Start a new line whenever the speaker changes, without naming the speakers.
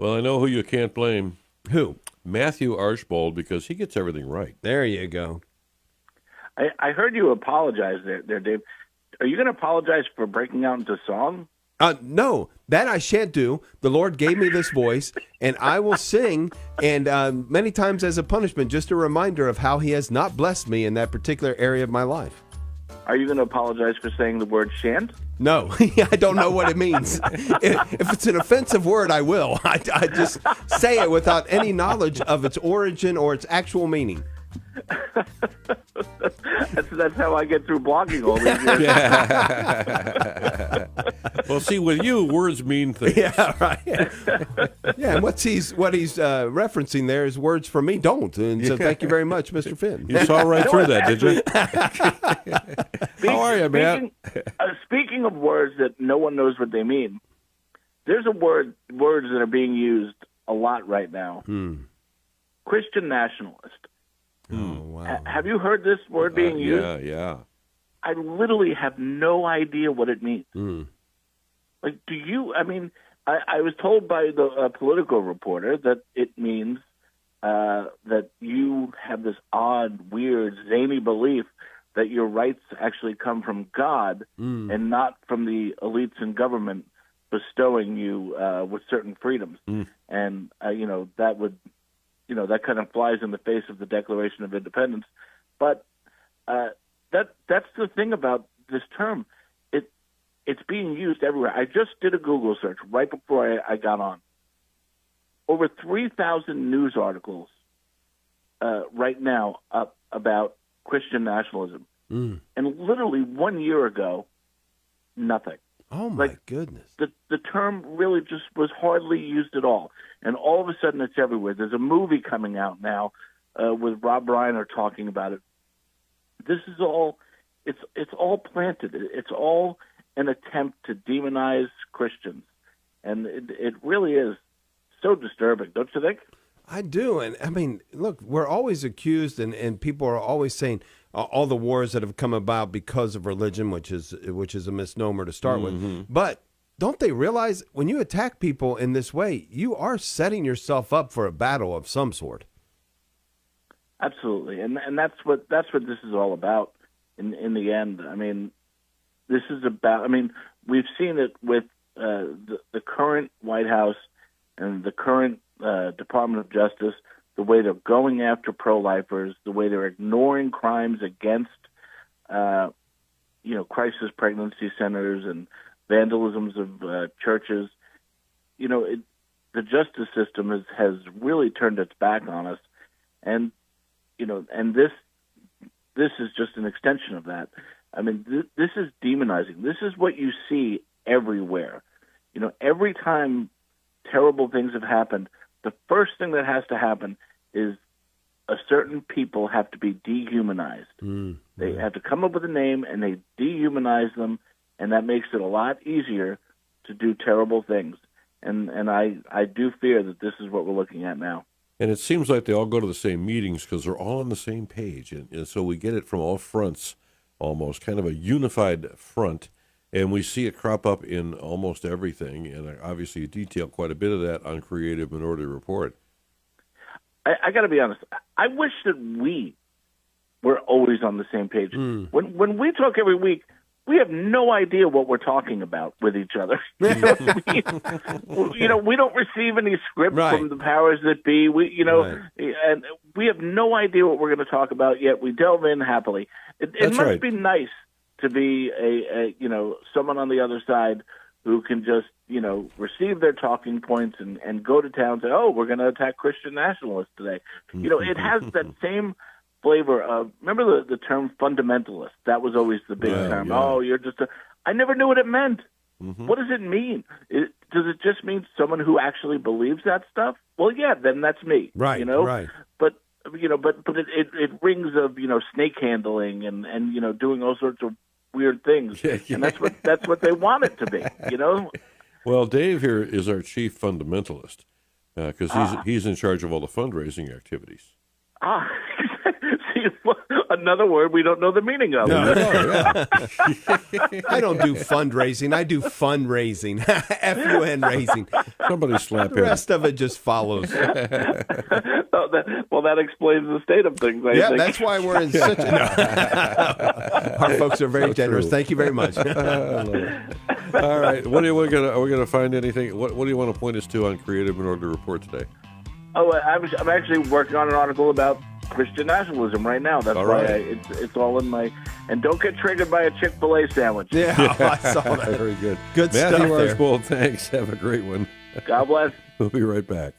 Well, I know who you can't blame.
Who?
Matthew Archbold, because he gets everything right.
There you go.
I heard you apologize there, Dave. Are you going to apologize for breaking out into song?
No, that I shan't do. The Lord gave me this voice, and I will sing, and many times as a punishment, just a reminder of how he has not blessed me in that particular area of my life.
Are you going to apologize for saying the word shan't?
No, I don't know what it means. If it's an offensive word, I will. I just say it without any knowledge of its origin or its actual meaning.
That's how I get through blogging all these years.
Well, see, with you, words mean things.
Yeah, right. Yeah, and what he's referencing there is words for me don't. And so thank you very much, Mr. Finn.
You saw right through that, did you? How are you, man?
Speaking of words that no one knows what they mean, there's words that are being used a lot right now. Christian nationalist.
Oh, wow.
Have you heard this word being used?
Yeah.
I literally have no idea what it means. Like, do you? I mean, I was told by the political reporter that it means that you have this odd, weird, zany belief that your rights actually come from God and not from the elites in government bestowing you with certain freedoms. And, that would, that kind of flies in the face of the Declaration of Independence. But that's the thing about this term. It's being used everywhere. I just did a Google search right before I got on. Over 3,000 news articles right now up about Christian nationalism. And literally 1 year ago, nothing.
Oh, my goodness.
The term really just was hardly used at all. And all of a sudden it's everywhere. There's a movie coming out now with Rob Reiner talking about it. This is all, it's all planted. It's all an attempt to demonize Christians. And it really is so disturbing, don't you think? I
do. And I mean, look, we're always accused and people are always saying all the wars that have come about because of religion, which is a misnomer to start with. But don't they realize when you attack people in this way, you are setting yourself up for a battle of some sort?
Absolutely. And that's what this is all about in the end. I mean, this is about, we've seen it with the current White House and the current Department of Justice, the way they're going after pro-lifers, the way they're ignoring crimes against, crisis pregnancy centers and vandalisms of churches. The justice system has really turned its back on us, and this is just an extension of that. I mean, this is demonizing. This is what you see everywhere. Every time terrible things have happened, the first thing that has to happen is a certain people have to be dehumanized. They have to come up with a name, and they dehumanize them, and that makes it a lot easier to do terrible things. And I do fear that this is what we're looking at now.
And it seems like they all go to the same meetings because they're all on the same page. And so we get it from all fronts, almost kind of a unified front. And we see it crop up in almost everything. And obviously you detail quite a bit of that on Creative Minority Report.
I got to be honest. I wish that we were always on the same page. When we talk every week, we have no idea what we're talking about with each other. You know what I mean? We don't receive any script from the powers that be. And we have no idea what we're going to talk about, yet we delve in happily. It must be nice to be someone on the other side who can just, receive their talking points and go to town and say, oh, we're going to attack Christian nationalists today. It has that same flavor of, remember the term fundamentalist? That was always the big term. Yeah. Oh, you're just I never knew what it meant. What does it mean? Does it just mean someone who actually believes that stuff? Well, yeah, then that's me.
Right, right.
But it rings of, snake handling and doing all sorts of weird things. And that's what they want it to be,
Well, Dave here is our chief fundamentalist because he's in charge of all the fundraising activities.
See, another word we don't know the meaning of.
I don't do fundraising. I do fundraising. F-U-N raising.
Somebody slap
The
him.
rest of it just follows.
Well, that explains the state of things. I think.
That's why we're in such Our folks are very generous.
true.
Thank you very much.
I love it. All right. What are we gonna find anything? What do you want to point us to on Creative Minority Report today?
Oh, I'm actually working on an article about Christian nationalism right now. That's
All
why
right.
it's all in my. And don't get triggered by a Chick-fil-A sandwich.
Yeah, I saw that.
Very good.
Good
Matthew
stuff there.
Archbold, thanks. Have a great one.
God bless.
We'll be right back.